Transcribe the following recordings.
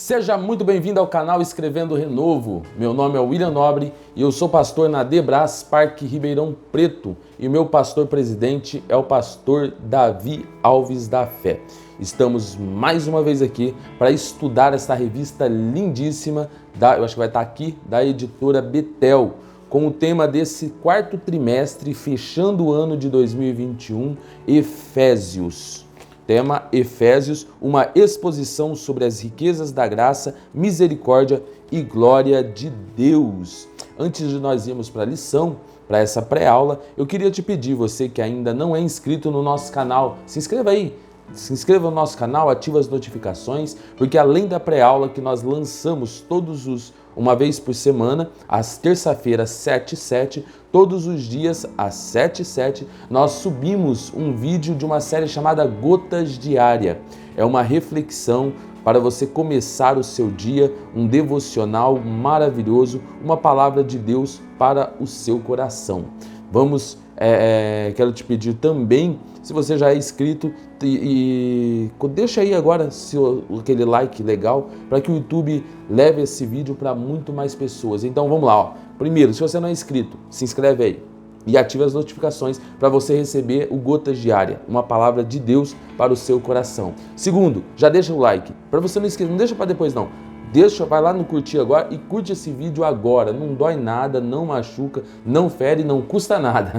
Seja muito bem-vindo ao canal Escrevendo Renovo. Meu nome é William Nobre e eu sou pastor na Debras Parque Ribeirão Preto e o meu pastor presidente é o pastor Davi Alves da Fé. Estamos mais uma vez aqui para estudar esta revista lindíssima, eu acho que vai estar aqui, da editora Betel, com o tema desse quarto trimestre, fechando o ano de 2021, Efésios. Tema Efésios, uma exposição sobre as riquezas da graça, misericórdia e glória de Deus. Antes de nós irmos para a lição, para essa pré-aula, eu queria te pedir, você que ainda não é inscrito no nosso canal, se inscreva aí. Se inscreva no nosso canal, ative as notificações, porque além da pré-aula que nós lançamos uma vez por semana, às terça-feiras, 7h07, todos os dias, às 7h07, nós subimos um vídeo de uma série chamada Gotas Diária. É uma reflexão para você começar o seu dia, um devocional maravilhoso, uma palavra de Deus para o seu coração. Quero te pedir também, se você já é inscrito, deixa aí agora aquele like legal para que o YouTube leve esse vídeo para muito mais pessoas. Então vamos lá, ó. Primeiro, se você não é inscrito, se inscreve aí e ative as notificações para você receber o Gotas Diária, uma palavra de Deus para o seu coração. Segundo, já deixa o like, para você não esquecer, não deixa para depois não. Vai lá no curtir agora e curte esse vídeo agora, não dói nada, não machuca, não fere, não custa nada,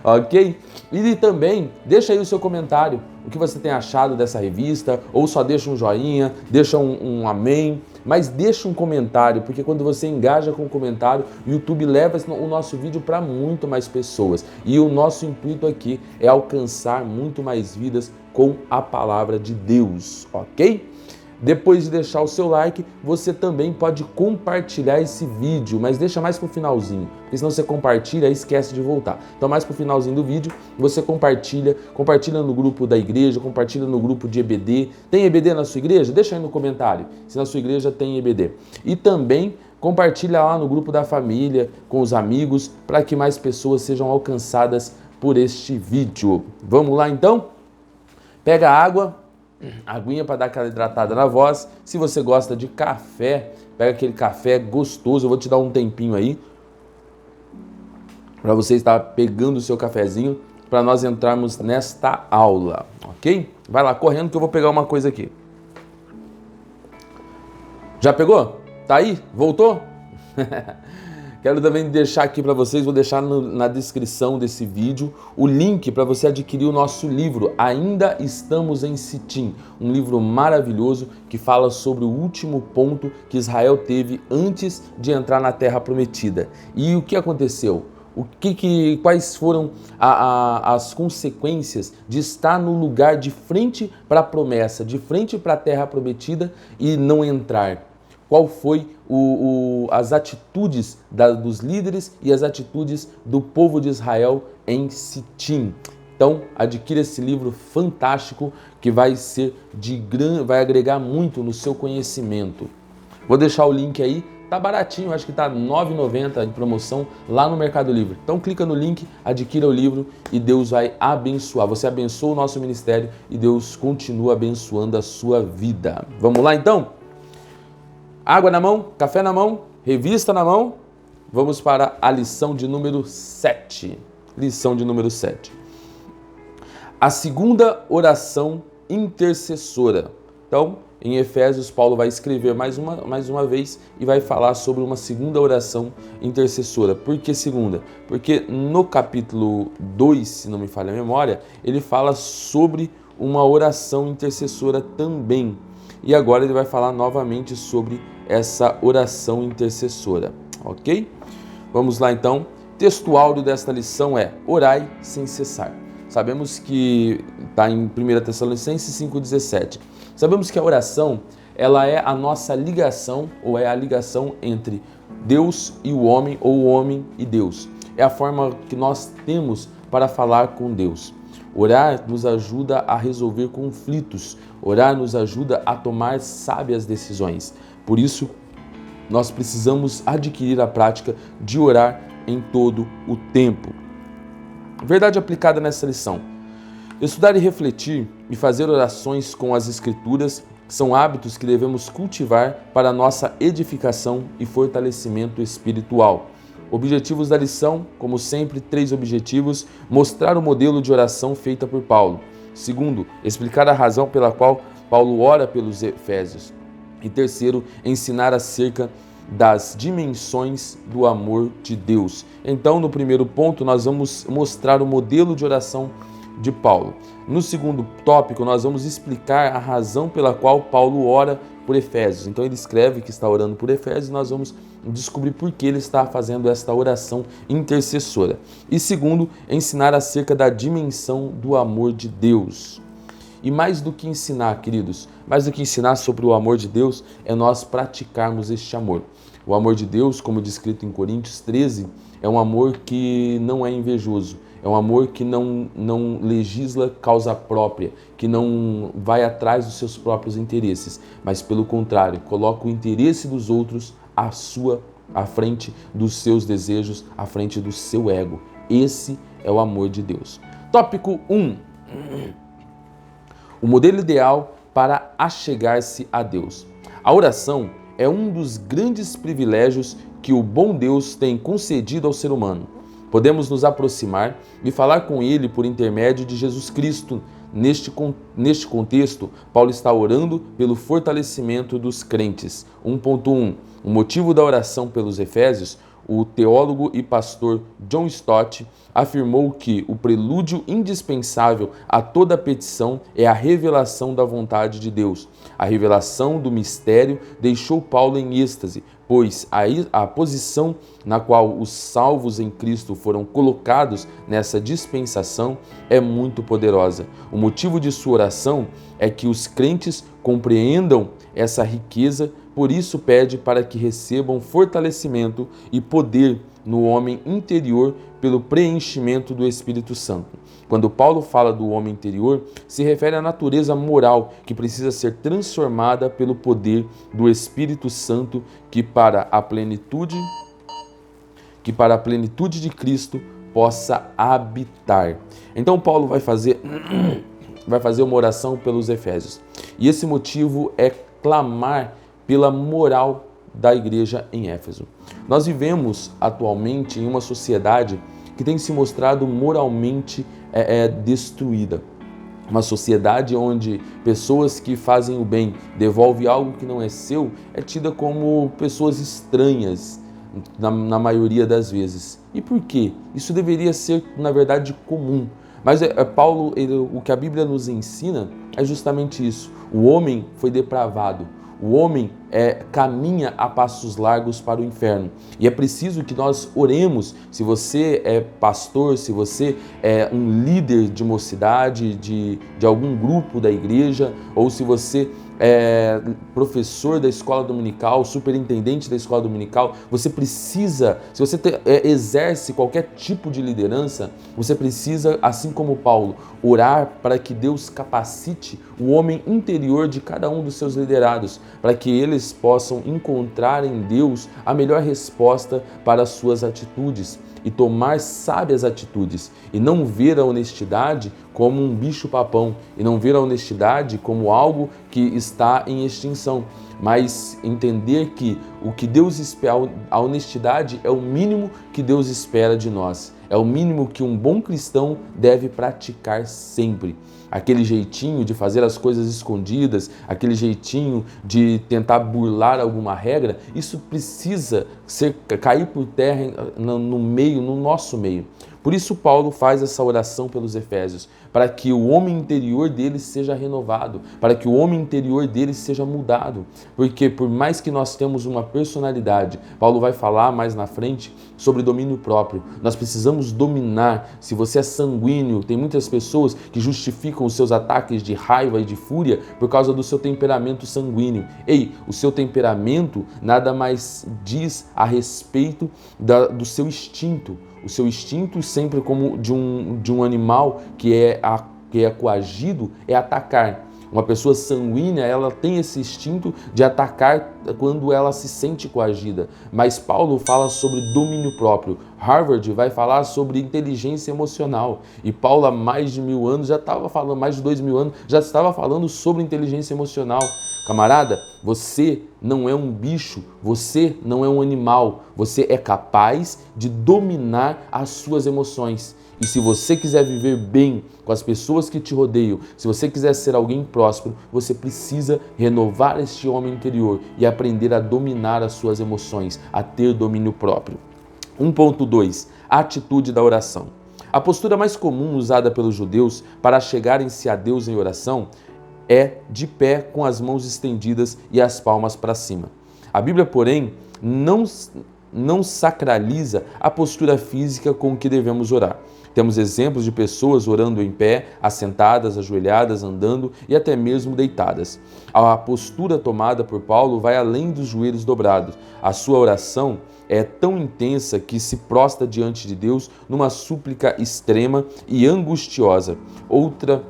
ok? E também deixa aí o seu comentário, o que você tem achado dessa revista, ou só deixa um joinha, deixa um amém, mas deixa um comentário, porque quando você engaja com o comentário, o YouTube leva o nosso vídeo para muito mais pessoas, e o nosso intuito aqui é alcançar muito mais vidas com a palavra de Deus, ok? Depois de deixar o seu like, você também pode compartilhar esse vídeo, mas deixa mais pro finalzinho, porque senão você compartilha e esquece de voltar. Então mais pro finalzinho do vídeo, você compartilha no grupo da igreja, compartilha no grupo de EBD. Tem EBD na sua igreja? Deixa aí no comentário, se na sua igreja tem EBD. E também compartilha lá no grupo da família, com os amigos, para que mais pessoas sejam alcançadas por este vídeo. Vamos lá então? Pega a água. Aguinha para dar aquela hidratada na voz. Se você gosta de café, pega aquele café gostoso. Eu vou te dar um tempinho aí para você estar pegando o seu cafezinho para nós entrarmos nesta aula, ok? Vai lá correndo que eu vou pegar uma coisa aqui. Já pegou? Tá aí? Voltou? Quero também deixar aqui para vocês, vou deixar na descrição desse vídeo o link para você adquirir o nosso livro, Ainda Estamos em Sitim, um livro maravilhoso que fala sobre o último ponto que Israel teve antes de entrar na Terra Prometida. E o que aconteceu? Quais foram as consequências de estar no lugar de frente para a promessa, de frente para a Terra Prometida e não entrar? Qual foi as atitudes dos líderes e as atitudes do povo de Israel em Sitim. Então, adquira esse livro fantástico que vai agregar muito no seu conhecimento. Vou deixar o link aí, tá baratinho, acho que tá R$ 9,90 em promoção lá no Mercado Livre. Então clica no link, adquira o livro e Deus vai abençoar. Você abençoa o nosso ministério e Deus continua abençoando a sua vida. Vamos lá então? Água na mão, café na mão, revista na mão. Vamos para a lição de número 7. Lição de número 7. A segunda oração intercessora. Então, em Efésios, Paulo vai escrever mais uma vez e vai falar sobre uma segunda oração intercessora. Por que segunda? Porque no capítulo 2, se não me falha a memória, ele fala sobre uma oração intercessora também. E agora ele vai falar novamente sobre essa oração intercessora, ok? Vamos lá então. Texto áureo desta lição é: orai sem cessar. Sabemos que está em 1 Tessalonicenses 5,17. Sabemos que a oração, ela é a nossa ligação, ou é a ligação entre Deus e o homem, ou o homem e Deus. É a forma que nós temos para falar com Deus. Orar nos ajuda a resolver conflitos. Orar nos ajuda a tomar sábias decisões. Por isso, nós precisamos adquirir a prática de orar em todo o tempo. Verdade aplicada nessa lição. Estudar e refletir e fazer orações com as Escrituras São hábitos que devemos cultivar para nossa edificação e fortalecimento espiritual. Objetivos da lição, como sempre, 3 objetivos: mostrar o modelo de oração feita por Paulo. Segundo, explicar a razão pela qual Paulo ora pelos Efésios. E terceiro, ensinar acerca das dimensões do amor de Deus. Então, no primeiro ponto, nós vamos mostrar o modelo de oração de Paulo. No segundo tópico, nós vamos explicar a razão pela qual Paulo ora por Efésios. Então, ele escreve que está orando por Efésios e nós vamos descobrir por que ele está fazendo esta oração intercessora. E segundo, ensinar acerca da dimensão do amor de Deus. E mais do que ensinar, queridos, mais do que ensinar sobre o amor de Deus, é nós praticarmos este amor. O amor de Deus, como descrito em Coríntios 13, é um amor que não é invejoso, é um amor que não legisla causa própria, que não vai atrás dos seus próprios interesses, mas pelo contrário, coloca o interesse dos outros à frente dos seus desejos, à frente do seu ego. Esse é o amor de Deus. Tópico 1. O modelo ideal para achegar-se a Deus. A oração é um dos grandes privilégios que o bom Deus tem concedido ao ser humano. Podemos nos aproximar e falar com Ele por intermédio de Jesus Cristo. Neste contexto, Paulo está orando pelo fortalecimento dos crentes. 1.1. O motivo da oração pelos Efésios. O teólogo e pastor John Stott afirmou que o prelúdio indispensável a toda petição é a revelação da vontade de Deus. A revelação do mistério deixou Paulo em êxtase, pois a posição na qual os salvos em Cristo foram colocados nessa dispensação é muito poderosa. O motivo de sua oração é que os crentes compreendam essa riqueza. Por isso pede para que recebam fortalecimento e poder no homem interior pelo preenchimento do Espírito Santo. Quando Paulo fala do homem interior, se refere à natureza moral que precisa ser transformada pelo poder do Espírito Santo que para a plenitude de Cristo possa habitar. Então Paulo vai fazer uma oração pelos Efésios. E esse motivo é clamar pela moral da igreja em Éfeso. Nós vivemos atualmente em uma sociedade que tem se mostrado moralmente destruída. Uma sociedade onde pessoas que fazem o bem, devolvem algo que não é seu, é tida como pessoas estranhas na maioria das vezes. E por quê? Isso deveria ser, na verdade, comum. Mas Paulo, o que a Bíblia nos ensina é justamente isso. O homem foi depravado. O homem caminha a passos largos para o inferno. E é preciso que nós oremos. Se você é pastor, se você é um líder de mocidade, de algum grupo da igreja, ou se você é professor da escola dominical, superintendente da escola dominical, você precisa, se você exerce qualquer tipo de liderança, você precisa, assim como Paulo, orar para que Deus capacite o homem interior de cada um dos seus liderados, para que eles possam encontrar em Deus a melhor resposta para as suas atitudes e tomar sábias atitudes, e não ver a honestidade como um bicho-papão, e não ver a honestidade como algo que está em extinção, mas entender que o que Deus espera, a honestidade é o mínimo que Deus espera de nós, é o mínimo que um bom cristão deve praticar sempre. Aquele jeitinho de fazer as coisas escondidas, aquele jeitinho de tentar burlar alguma regra, isso precisa cair por terra no nosso meio. Por isso Paulo faz essa oração pelos Efésios, para que o homem interior deles seja renovado, para que o homem interior deles seja mudado. Porque por mais que nós temos uma personalidade, Paulo vai falar mais na frente sobre domínio próprio. Nós precisamos dominar. Se você é sanguíneo, tem muitas pessoas que justificam os seus ataques de raiva e de fúria por causa do seu temperamento sanguíneo. Ei, o seu temperamento nada mais diz a respeito do seu instinto. O seu instinto, sempre como de um animal que é coagido, é atacar. Uma pessoa sanguínea, ela tem esse instinto de atacar quando ela se sente coagida. Mas Paulo fala sobre domínio próprio. Harvard vai falar sobre inteligência emocional. E Paulo, há mais de 1000 anos, já estava falando, mais de 2000 anos, já estava falando sobre inteligência emocional. Camarada, você não é um bicho, você não é um animal, você é capaz de dominar as suas emoções. E se você quiser viver bem com as pessoas que te rodeiam, se você quiser ser alguém próspero, você precisa renovar este homem interior e aprender a dominar as suas emoções, a ter domínio próprio. 1.2. A atitude da oração. A postura mais comum usada pelos judeus para chegarem-se a Deus em oração é de pé com as mãos estendidas e as palmas para cima. A Bíblia, porém, não sacraliza a postura física com que devemos orar. Temos exemplos de pessoas orando em pé, assentadas, ajoelhadas, andando e até mesmo deitadas. A postura tomada por Paulo vai além dos joelhos dobrados. A sua oração é tão intensa que se prostra diante de Deus numa súplica extrema e angustiosa. Outra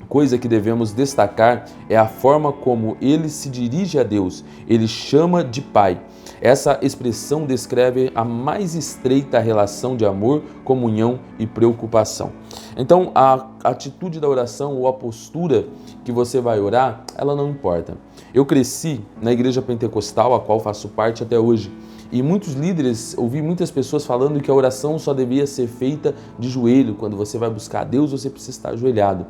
coisa que devemos destacar é a forma como ele se dirige a Deus. Ele chama de Pai. Essa expressão descreve a mais estreita relação de amor, comunhão e preocupação. Então, a atitude da oração ou a postura que você vai orar, ela não importa. Eu cresci na igreja pentecostal, a qual faço parte até hoje. E muitos líderes, ouvi muitas pessoas falando que a oração só devia ser feita de joelho. Quando você vai buscar a Deus, você precisa estar ajoelhado.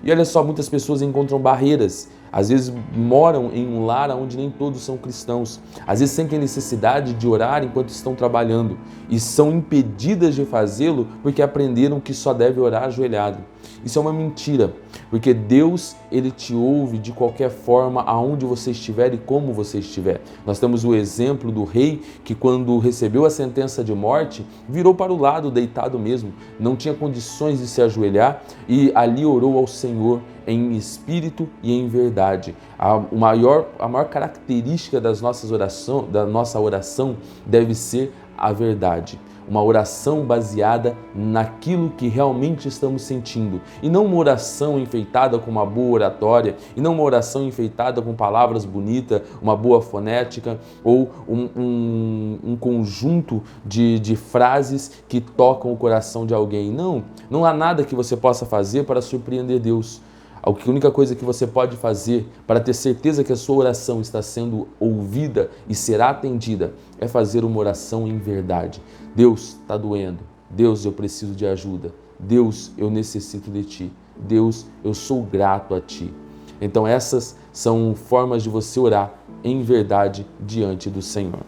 E olha só, muitas pessoas encontram barreiras. Às vezes moram em um lar onde nem todos são cristãos. Às vezes sentem necessidade de orar enquanto estão trabalhando e são impedidas de fazê-lo porque aprenderam que só deve orar ajoelhado. Isso é uma mentira, porque Deus, Ele te ouve de qualquer forma, aonde você estiver e como você estiver. Nós temos o exemplo do rei que, quando recebeu a sentença de morte, virou para o lado, deitado mesmo, não tinha condições de se ajoelhar e ali orou ao Senhor em espírito e em verdade. A maior característica da nossa oração deve ser a verdade. Uma oração baseada naquilo que realmente estamos sentindo. E não uma oração enfeitada com uma boa oratória, e não uma oração enfeitada com palavras bonitas, uma boa fonética, ou um conjunto de frases que tocam o coração de alguém. Não há nada que você possa fazer para surpreender Deus. A única coisa que você pode fazer para ter certeza que a sua oração está sendo ouvida e será atendida é fazer uma oração em verdade. Deus, está doendo. Deus, eu preciso de ajuda. Deus, eu necessito de Ti. Deus, eu sou grato a Ti. Então essas são formas de você orar em verdade diante do Senhor.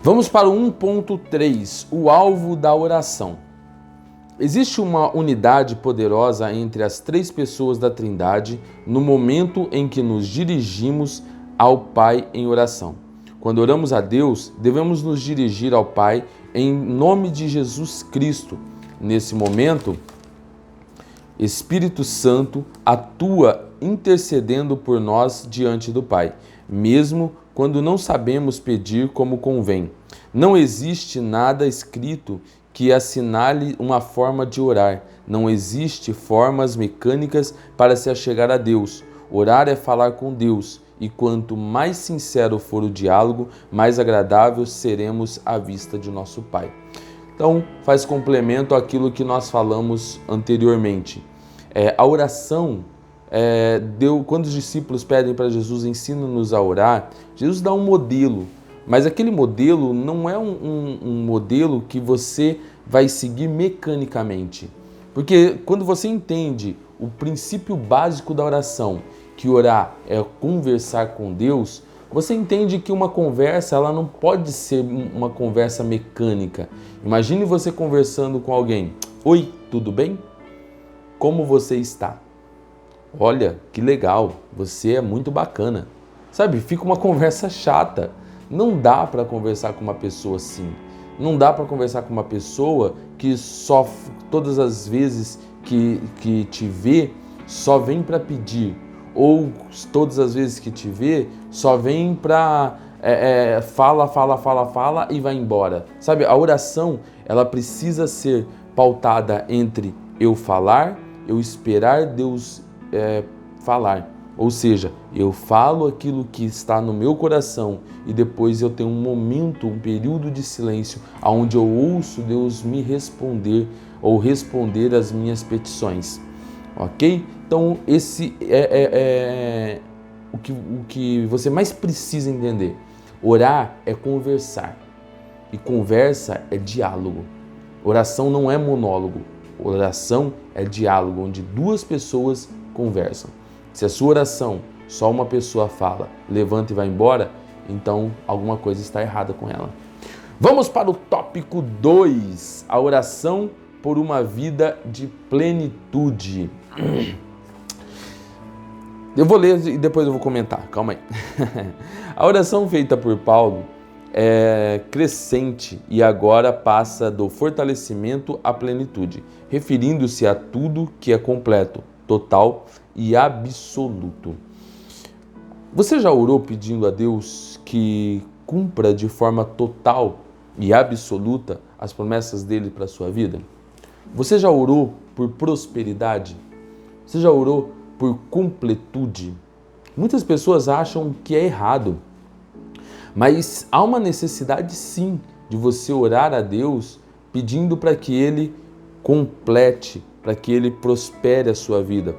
Vamos para o 1.3, o alvo da oração. Existe uma unidade poderosa entre as três pessoas da Trindade no momento em que nos dirigimos ao Pai em oração. Quando oramos a Deus, devemos nos dirigir ao Pai em nome de Jesus Cristo. Nesse momento, Espírito Santo atua intercedendo por nós diante do Pai, mesmo quando não sabemos pedir como convém. Não existe nada escrito que assinale uma forma de orar. Não existe formas mecânicas para se achegar a Deus. Orar é falar com Deus, e quanto mais sincero for o diálogo, mais agradável seremos à vista de nosso Pai. Então, faz complemento àquilo que nós falamos anteriormente. A oração, quando os discípulos pedem para Jesus, ensina-nos a orar, Jesus dá um modelo. Mas aquele modelo não é um modelo que você vai seguir mecanicamente. Porque quando você entende o princípio básico da oração, que orar é conversar com Deus, você entende que uma conversa ela não pode ser uma conversa mecânica. Imagine você conversando com alguém. Oi, tudo bem? Como você está? Olha, que legal, você é muito bacana. Sabe, fica uma conversa chata. Não dá para conversar com uma pessoa assim. Não dá para conversar com uma pessoa que só todas as vezes que te vê, só vem para pedir. Ou todas as vezes que te vê, só vem para fala e vai embora. Sabe, a oração, ela precisa ser pautada entre eu falar, eu esperar Deus falar. Ou seja, eu falo aquilo que está no meu coração e depois eu tenho um momento, um período de silêncio onde eu ouço Deus me responder ou responder às minhas petições. Ok? Então, esse o que você mais precisa entender. Orar é conversar. E conversa é diálogo. Oração não é monólogo. Oração é diálogo, onde duas pessoas conversam. Se a sua oração só uma pessoa fala, levanta e vai embora, então alguma coisa está errada com ela. Vamos para o tópico 2, a oração por uma vida de plenitude. Eu vou ler e depois eu vou comentar, calma aí. A oração feita por Paulo é crescente e agora passa do fortalecimento à plenitude, referindo-se a tudo que é completo, total e absoluto. Você já orou pedindo a Deus que cumpra de forma total e absoluta as promessas dele para a sua vida? Você já orou por prosperidade? Você já orou por completude? Muitas pessoas acham que é errado, mas há uma necessidade sim de você orar a Deus pedindo para que Ele complete, para que Ele prospere a sua vida.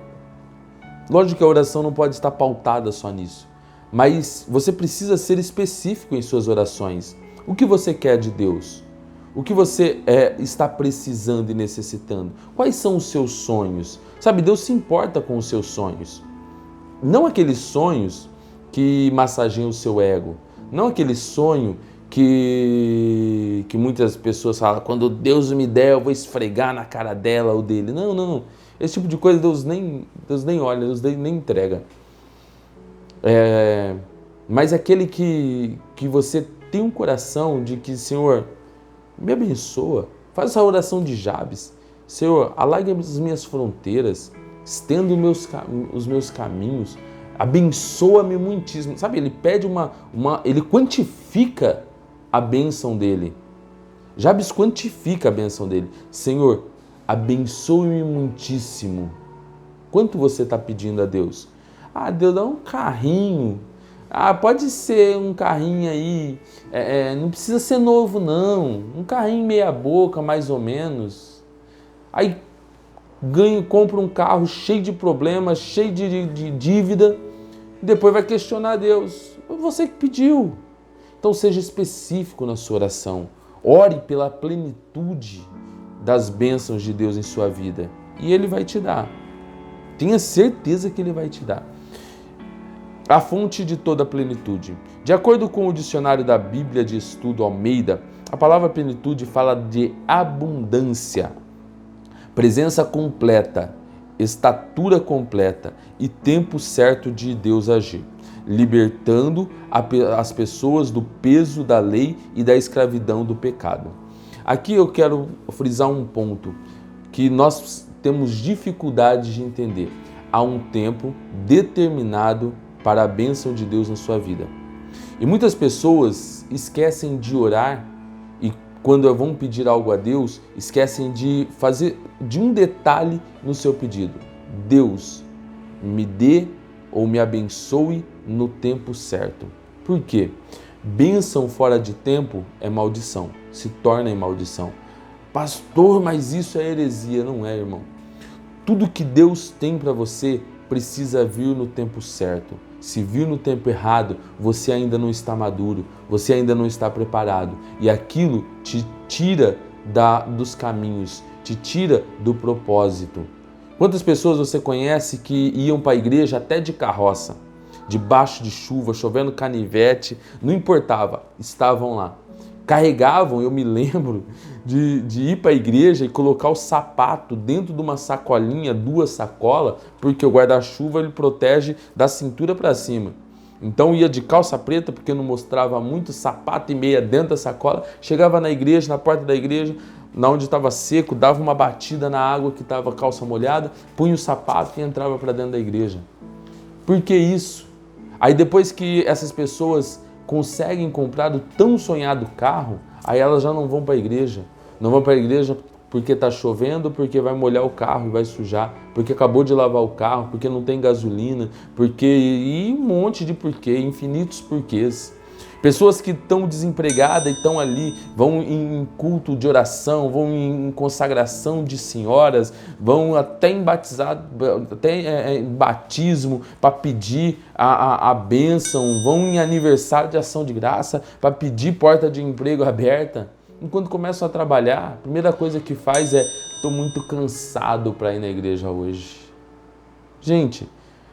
Lógico que a oração não pode estar pautada só nisso, mas você precisa ser específico em suas orações. O que você quer de Deus? O que você está precisando e necessitando? Quais são os seus sonhos? Sabe, Deus se importa com os seus sonhos. Não aqueles sonhos que massageiam o seu ego. Não aquele sonho que muitas pessoas falam, quando Deus me der, eu vou esfregar na cara dela ou dele. Não, não. Esse tipo de coisa Deus nem olha, Deus nem entrega. Mas aquele que você tem um coração de que, Senhor, me abençoa. Faz essa oração de Jabes. Senhor, alargue as minhas fronteiras, estenda os meus caminhos, abençoa-me muitíssimo. Sabe, ele pede ele quantifica a bênção dele. Jabes quantifica a bênção dele. Senhor, abençoe-me muitíssimo. Quanto você está pedindo a Deus? Ah, Deus, dá um carrinho. Ah, pode ser um carrinho aí, não precisa ser novo não, um carrinho meia boca mais ou menos. Aí compra um carro cheio de problemas, cheio de dívida, e depois vai questionar Deus. Foi você que pediu. Então seja específico na sua oração. Ore pela plenitude das bênçãos de Deus em sua vida e Ele vai te dar. Tenha certeza que Ele vai te dar. A fonte de toda a plenitude. De acordo com o dicionário da Bíblia de Estudo Almeida, a palavra plenitude fala de abundância, presença completa, estatura completa e tempo certo de Deus agir, libertando as pessoas do peso da lei e da escravidão do pecado. Aqui eu quero frisar um ponto que nós temos dificuldade de entender. Há um tempo determinado para a bênção de Deus na sua vida. E muitas pessoas esquecem de orar e quando vão pedir algo a Deus, esquecem de fazer de um detalhe no seu pedido. Deus, me dê ou me abençoe no tempo certo. Por quê? Bênção fora de tempo é maldição, se torna em maldição. Pastor, mas isso é heresia. Não é, irmão. Tudo que Deus tem para você precisa vir no tempo certo. Se vir no tempo errado, você ainda não está maduro, você ainda não está preparado. E aquilo te tira dos caminhos, te tira do propósito. Quantas pessoas você conhece que iam para a igreja até de carroça, debaixo de chuva, chovendo canivete, não importava, estavam lá. Carregavam, eu me lembro, de ir para a igreja e colocar o sapato dentro de uma sacolinha, 2 sacolas, porque o guarda-chuva ele protege da cintura para cima. Então ia de calça preta, porque não mostrava muito, sapato e meia dentro da sacola, chegava na igreja, na porta da igreja, na onde estava seco, dava uma batida na água que estava calça molhada, punha o sapato e entrava para dentro da igreja. Por que isso? Aí depois que essas pessoas conseguem comprar o tão sonhado carro, aí elas já não vão para a igreja. Não vão para a igreja porque está chovendo, porque vai molhar o carro e vai sujar, porque acabou de lavar o carro, porque não tem gasolina, porque e um monte de porquê, infinitos porquês. Pessoas que estão desempregadas e estão ali, vão em culto de oração, vão em consagração de senhoras, vão até em batizado, até em batismo para pedir a bênção, vão em aniversário de ação de graça para pedir porta de emprego aberta. Enquanto começam a trabalhar, a primeira coisa que faz é: estou muito cansado para ir na igreja hoje. Gente,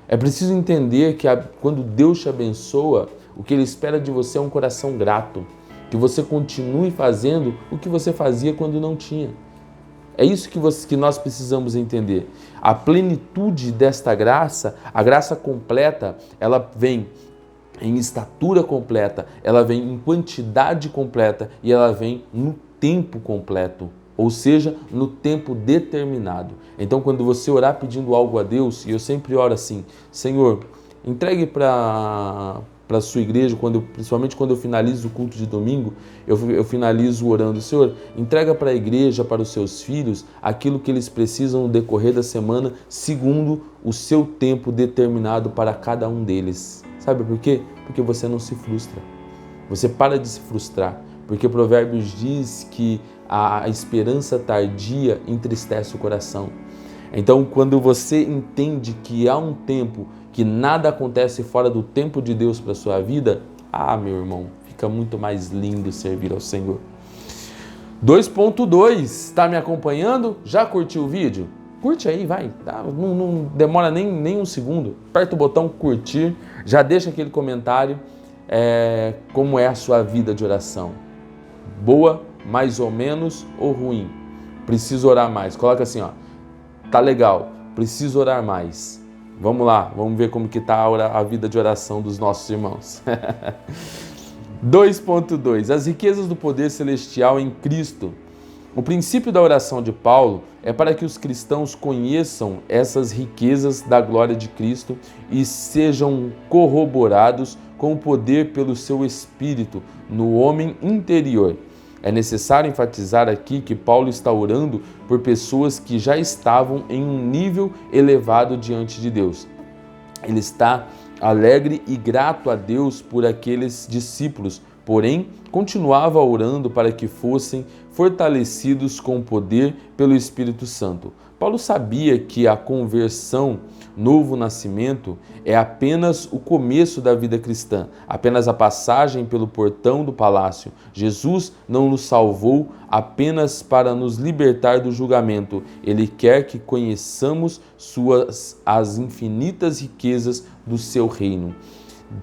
é preciso entender que quando Deus te abençoa, o que Ele espera de você é um coração grato, que você continue fazendo o que você fazia quando não tinha. É isso que nós precisamos entender. A plenitude desta graça, a graça completa, ela vem em estatura completa, ela vem em quantidade completa e ela vem no tempo completo, ou seja, no tempo determinado. Então, quando você orar pedindo algo a Deus, e eu sempre oro assim: Senhor, entregue para a sua igreja, principalmente quando eu finalizo o culto de domingo, eu finalizo orando: Senhor, entrega para a igreja, para os seus filhos, aquilo que eles precisam no decorrer da semana, segundo o seu tempo determinado para cada um deles. Sabe por quê? Porque você não se frustra. Você para de se frustrar. Porque Provérbios diz que a esperança tardia entristece o coração. Então, quando você entende que há um tempo que nada acontece fora do tempo de Deus para a sua vida, meu irmão, fica muito mais lindo servir ao Senhor. 2.2, está me acompanhando? Já curtiu o vídeo? Curte aí, vai, tá? Não demora nem um segundo. Aperta o botão curtir, já deixa aquele comentário, como é a sua vida de oração. Boa, mais ou menos ou ruim? Preciso orar mais. Coloca assim, ó, tá legal, preciso orar mais. Vamos lá, vamos ver como que tá a vida de oração dos nossos irmãos. 2.2, as riquezas do poder celestial em Cristo. O princípio da oração de Paulo é para que os cristãos conheçam essas riquezas da glória de Cristo e sejam corroborados com o poder pelo seu Espírito no homem interior. É necessário enfatizar aqui que Paulo está orando por pessoas que já estavam em um nível elevado diante de Deus. Ele está alegre e grato a Deus por aqueles discípulos, porém continuava orando para que fossem fortalecidos com o poder pelo Espírito Santo. Paulo sabia que a conversão, novo nascimento, é apenas o começo da vida cristã, apenas a passagem pelo portão do palácio. Jesus não nos salvou apenas para nos libertar do julgamento. Ele quer que conheçamos as infinitas riquezas do seu reino.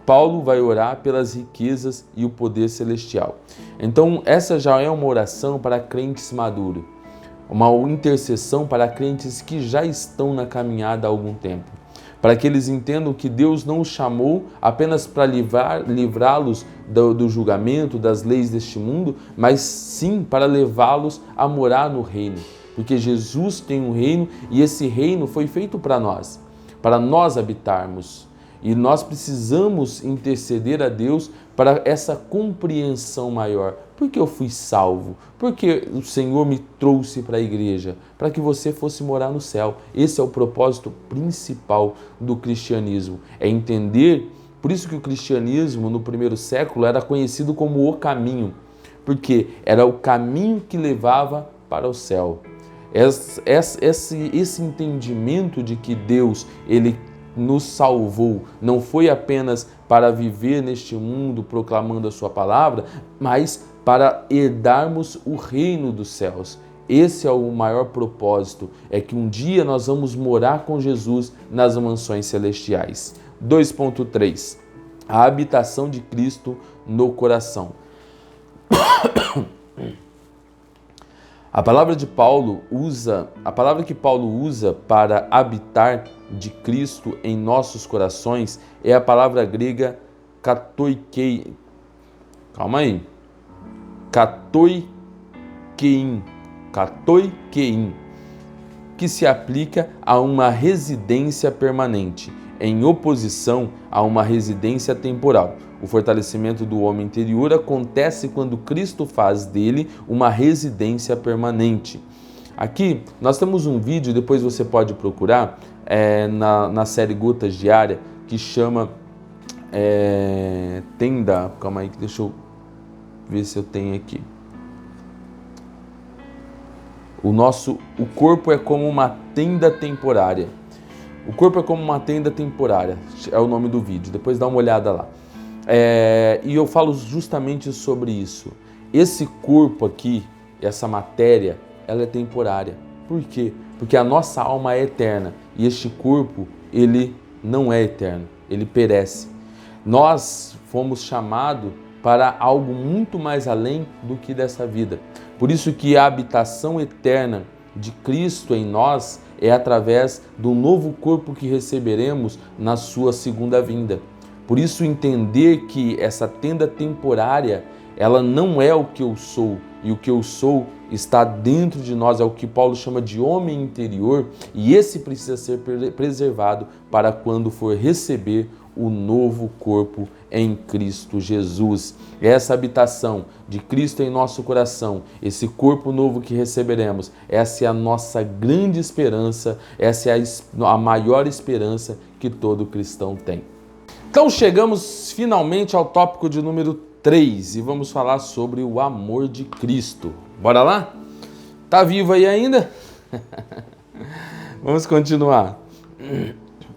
Paulo vai orar pelas riquezas e o poder celestial. Então, essa já é uma oração para crentes maduros, uma intercessão para crentes que já estão na caminhada há algum tempo, para que eles entendam que Deus não os chamou apenas para livrá-los do julgamento, das leis deste mundo, mas sim para levá-los a morar no reino, porque Jesus tem um reino e esse reino foi feito para nós habitarmos. E nós precisamos interceder a Deus para essa compreensão maior. Por que eu fui salvo? Porque o Senhor me trouxe para a igreja, para que você fosse morar no céu. Esse é o propósito principal do cristianismo. É entender, por isso que o cristianismo no primeiro século era conhecido como o caminho, porque era o caminho que levava para o céu. Esse entendimento de que Deus, Ele nos salvou, não foi apenas para viver neste mundo proclamando a sua palavra, mas para herdarmos o reino dos céus. Esse é o maior propósito, é que um dia nós vamos morar com Jesus nas mansões celestiais. 2.3, a habitação de Cristo no coração. A palavra que Paulo usa para habitar de Cristo em nossos corações é a palavra grega katoikein. Calma aí. Katoikein, que se aplica a uma residência permanente, em oposição a uma residência temporal. O fortalecimento do homem interior acontece quando Cristo faz dele uma residência permanente. Aqui nós temos um vídeo, depois você pode procurar, na série Gotas Diária, que chama tenda, calma aí, deixa eu ver se eu tenho aqui. O corpo é como uma tenda temporária. O corpo é como uma tenda temporária, é o nome do vídeo, depois dá uma olhada lá. E eu falo justamente sobre isso. Esse corpo aqui, essa matéria, ela é temporária. Por quê? Porque a nossa alma é eterna e este corpo, ele não é eterno, ele perece. Nós fomos chamados para algo muito mais além do que dessa vida. Por isso que a habitação eterna de Cristo em nós é através do novo corpo que receberemos na sua segunda vinda. Por isso entender que essa tenda temporária, ela não é o que eu sou, e o que eu sou está dentro de nós, é o que Paulo chama de homem interior, e esse precisa ser preservado para quando for receber o novo corpo em Cristo Jesus. Essa habitação de Cristo em nosso coração, esse corpo novo que receberemos, essa é a nossa grande esperança, essa é a maior esperança que todo cristão tem. Então chegamos finalmente ao tópico de número 3 e vamos falar sobre o amor de Cristo. Bora lá? Tá vivo aí ainda? Vamos continuar.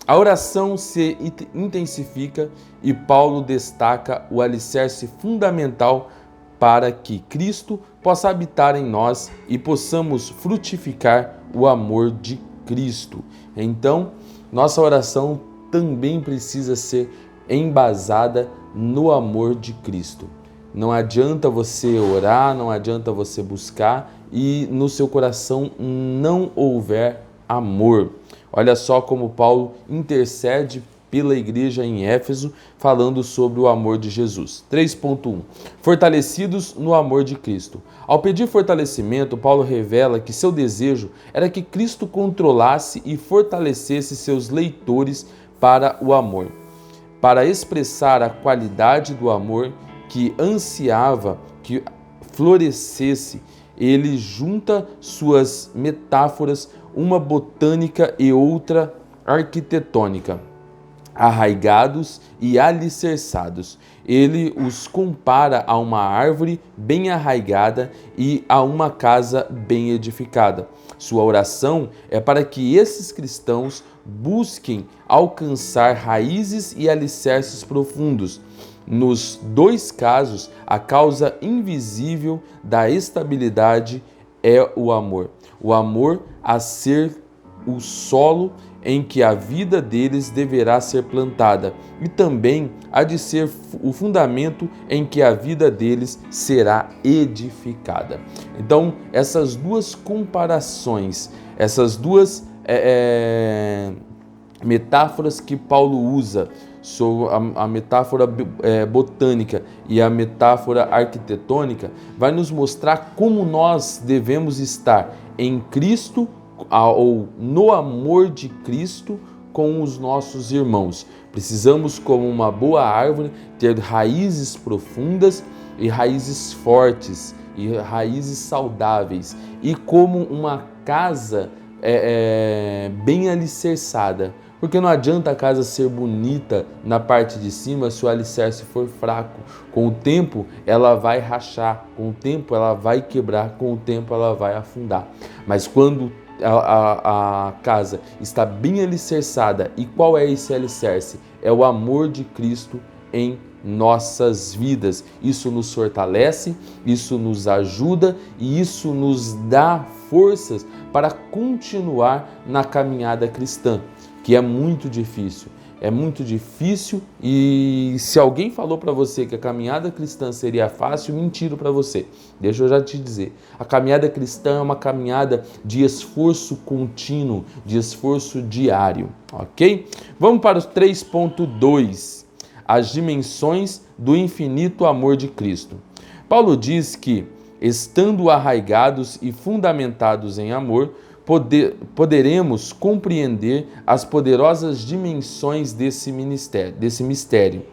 A oração se intensifica e Paulo destaca o alicerce fundamental para que Cristo possa habitar em nós e possamos frutificar o amor de Cristo. Então, nossa oração também precisa ser embasada no amor de Cristo. Não adianta você orar, não adianta você buscar e no seu coração não houver amor. Olha só como Paulo intercede pela igreja em Éfeso, falando sobre o amor de Jesus. 3.1. Fortalecidos no amor de Cristo. Ao pedir fortalecimento, Paulo revela que seu desejo era que Cristo controlasse e fortalecesse seus leitores para o amor. Para expressar a qualidade do amor que ansiava que florescesse, ele junta suas metáforas, uma botânica e outra arquitetônica, arraigados e alicerçados. Ele os compara a uma árvore bem arraigada e a uma casa bem edificada. Sua oração é para que esses cristãos busquem alcançar raízes e alicerces profundos. Nos dois casos, a causa invisível da estabilidade é o amor. O amor a ser o solo em que a vida deles deverá ser plantada e também há de ser o fundamento em que a vida deles será edificada. Então, essas duas comparações, essas duas metáforas que Paulo usa, sobre a metáfora botânica e a metáfora arquitetônica, vai nos mostrar como nós devemos estar em Cristo ou no amor de Cristo com os nossos irmãos. Precisamos, como uma boa árvore, ter raízes profundas e raízes fortes e raízes saudáveis, e como uma casa bem alicerçada. Porque não adianta a casa ser bonita na parte de cima se o alicerce for fraco. Com o tempo ela vai rachar, com o tempo ela vai quebrar, com o tempo ela vai afundar. Mas quando a casa está bem alicerçada, e qual é esse alicerce? É o amor de Cristo em nossas vidas. Isso nos fortalece, isso nos ajuda e isso nos dá forças para continuar na caminhada cristã, que é muito difícil. É muito difícil, e se alguém falou para você que a caminhada cristã seria fácil, mentiram para você. Deixa eu já te dizer. A caminhada cristã é uma caminhada de esforço contínuo, de esforço diário, ok? Vamos para o 3.2. As dimensões do infinito amor de Cristo. Paulo diz que, estando arraigados e fundamentados em amor, poderemos compreender as poderosas dimensões desse mistério.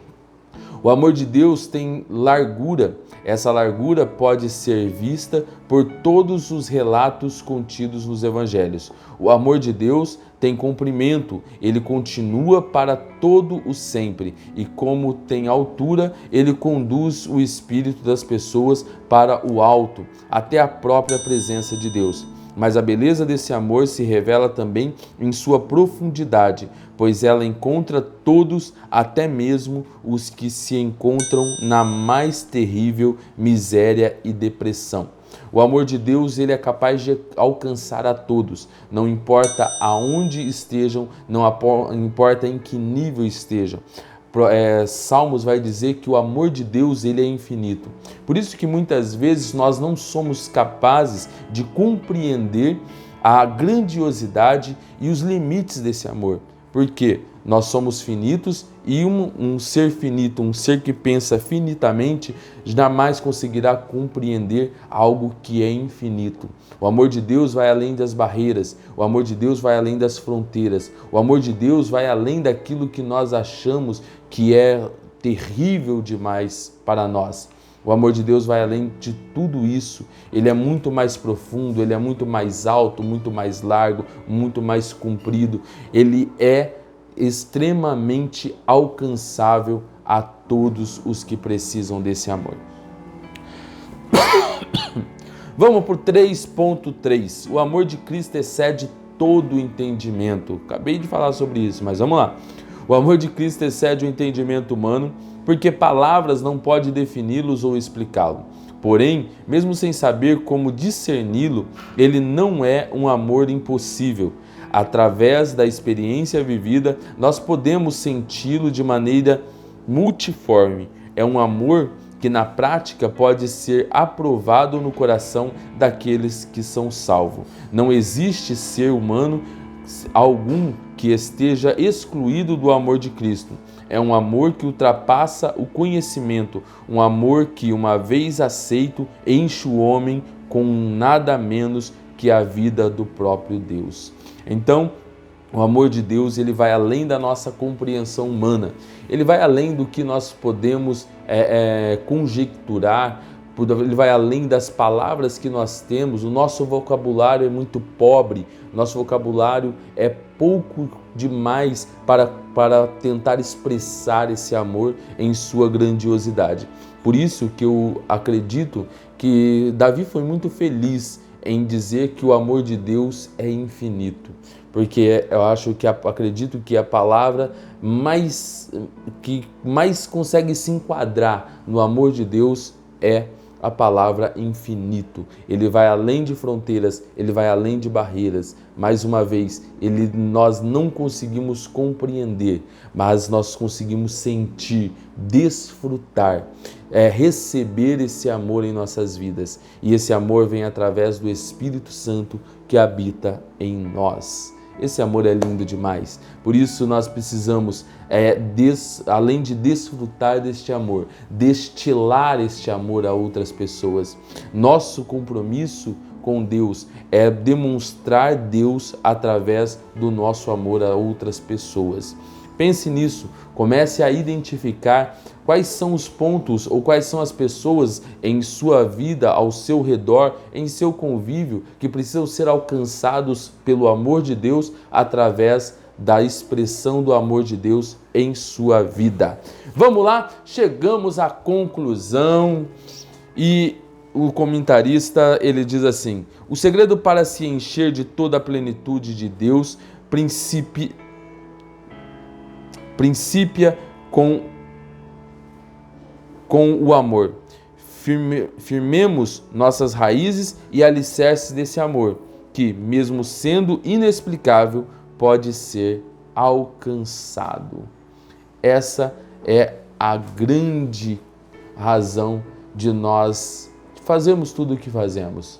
O amor de Deus tem largura. Essa largura pode ser vista por todos os relatos contidos nos evangelhos. O amor de Deus tem comprimento, ele continua para todo o sempre, e como tem altura, ele conduz o espírito das pessoas para o alto, até a própria presença de Deus. Mas a beleza desse amor se revela também em sua profundidade, pois ela encontra todos, até mesmo os que se encontram na mais terrível miséria e depressão. O amor de Deus, ele é capaz de alcançar a todos, não importa aonde estejam, não importa em que nível estejam. Salmos vai dizer que o amor de Deus, ele é infinito. Por isso que muitas vezes nós não somos capazes de compreender a grandiosidade e os limites desse amor. Porque nós somos finitos e um ser finito, um ser que pensa finitamente, jamais conseguirá compreender algo que é infinito. O amor de Deus vai além das barreiras, o amor de Deus vai além das fronteiras, o amor de Deus vai além daquilo que nós achamos que é terrível demais para nós. O amor de Deus vai além de tudo isso. Ele é muito mais profundo, ele é muito mais alto, muito mais largo, muito mais comprido. Ele é extremamente alcançável a todos os que precisam desse amor. Vamos para o 3.3. O amor de Cristo excede todo o entendimento. Acabei de falar sobre isso, mas vamos lá. O amor de Cristo excede o entendimento humano, porque palavras não podem defini-los ou explicá-lo. Porém, mesmo sem saber como discerni-lo, ele não é um amor impossível. Através da experiência vivida, nós podemos senti-lo de maneira multiforme. É um amor que na prática pode ser aprovado no coração daqueles que são salvos. Não existe ser humano algum que esteja excluído do amor de Cristo. É um amor que ultrapassa o conhecimento, um amor que, uma vez aceito, enche o homem com nada menos que a vida do próprio Deus. Então, o amor de Deus, ele vai além da nossa compreensão humana, ele vai além do que nós podemos conjecturar, ele vai além das palavras que nós temos. O nosso vocabulário é muito pobre, nosso vocabulário é pouco demais para tentar expressar esse amor em sua grandiosidade. Por isso que eu acredito que Davi foi muito feliz em dizer que o amor de Deus é infinito, porque eu acredito que a palavra que mais consegue se enquadrar no amor de Deus é a palavra infinito. Ele vai além de fronteiras, ele vai além de barreiras. Mais uma vez, nós não conseguimos compreender, mas nós conseguimos sentir, desfrutar, receber esse amor em nossas vidas. E esse amor vem através do Espírito Santo que habita em nós. Esse amor é lindo demais. Por isso nós precisamos, além de desfrutar deste amor, destilar este amor a outras pessoas. Nosso compromisso com Deus é demonstrar Deus através do nosso amor a outras pessoas. Pense nisso, comece a identificar quais são os pontos ou quais são as pessoas em sua vida, ao seu redor, em seu convívio, que precisam ser alcançados pelo amor de Deus através da expressão do amor de Deus em sua vida. Vamos lá, chegamos à conclusão e o comentarista, ele diz assim: o segredo para se encher de toda a plenitude de Deus principia com o amor. Firmemos nossas raízes e alicerces desse amor, que, mesmo sendo inexplicável, pode ser alcançado. Essa é a grande razão de nós fazermos tudo o que fazemos.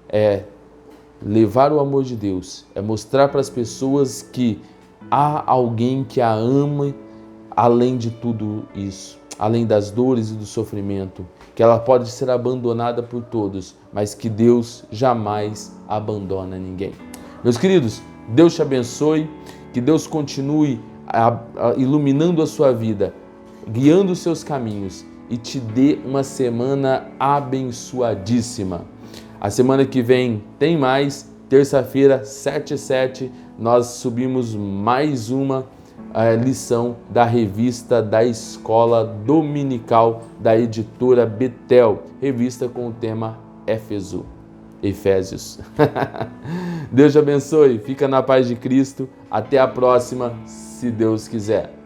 É levar o amor de Deus, é mostrar para as pessoas que há alguém que a ama além de tudo isso, além das dores e do sofrimento, que ela pode ser abandonada por todos, mas que Deus jamais abandona ninguém. Meus queridos, Deus te abençoe, que Deus continue iluminando a sua vida, guiando os seus caminhos e te dê uma semana abençoadíssima. A semana que vem tem mais, terça-feira, 7h07, nós subimos mais uma lição da revista da Escola Dominical da editora Betel, revista com o tema Efésios. Deus te abençoe, fica na paz de Cristo, até a próxima, se Deus quiser.